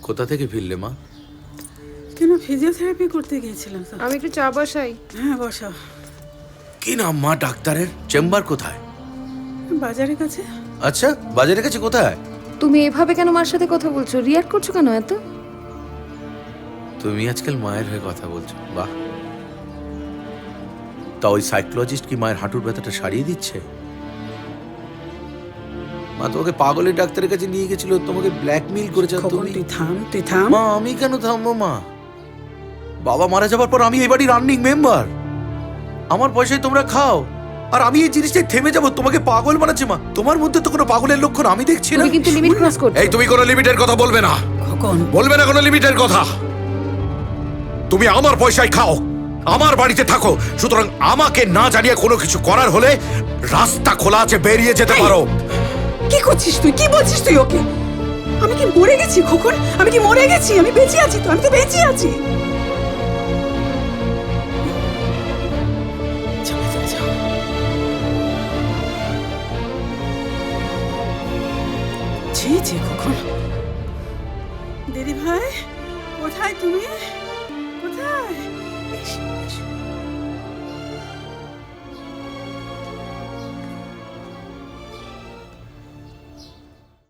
কোথা থেকে ফিরলে মা? কেন ফিজিওথেরাপি করতে গিয়েছিলাম তো। আমি একটু চা বসাই। হ্যাঁ বসো। কি নাম মা ডাক্তারের? চেম্বার কোথায়? বাজারের কাছে। আচ্ছা, বাজারের কাছে কোথায়? তুমি এভাবে কেন মার সাথে কথা বলছো? রিয়াক্ট করছো কেন এত? তুমি আজকাল মায়ের হয়ে কথা বলছো, বাহ। তা ওই সাইকোলজিস্ট কি মায়ের হাঁটুর ব্যথাটা সারিয়ে দিচ্ছে? মা তোমাকে পাগলের ডাক্তারের কাছে নিয়ে গেছিল, তোমাকে ব্ল্যাকমেইল করেছে। খোকন, তুমি তুই থাম, তুই থাম। মা, আমি কেন থামবো মা? বাবা মারা যাবার পর আমি এই বাড়ির রানিং মেম্বার। আমার পয়সায় তোমরা খাও, আর আমি এই জিনিসটাই থেমে যাবো? তোমাকে পাগল বানাচ্ছে মা। তোমার মধ্যে তো কোনো পাগলের লক্ষণ আমি দেখছি না। তুমি কিন্তু লিমিট ক্রস করছো। এই, তুমি কোনো লিমিটের কথা বলবে না। খোকন, বলবে না কোনো লিমিটের কথা। তুমি আমার পয়সায় খাও, আমার বাড়িতে থাকো, সুতরাং আমাকে না জানিয়ে কোনো কিছু করার হলে রাস্তা খোলা আছে, বেরিয়ে যেতে পারো। কি করছিস তুই? কি বলছিস তুই ওকে? আমি কি মরে গেছি খোকন? আমি কি মরে গেছি? আমি বেঁচে আছি তো, আমি তো বেঁচে আছি। চলে যা, যাও। ছি ছি খোকন। দিদি ভাই, কোথায় তুমি? কোথায়? এসো, এসো।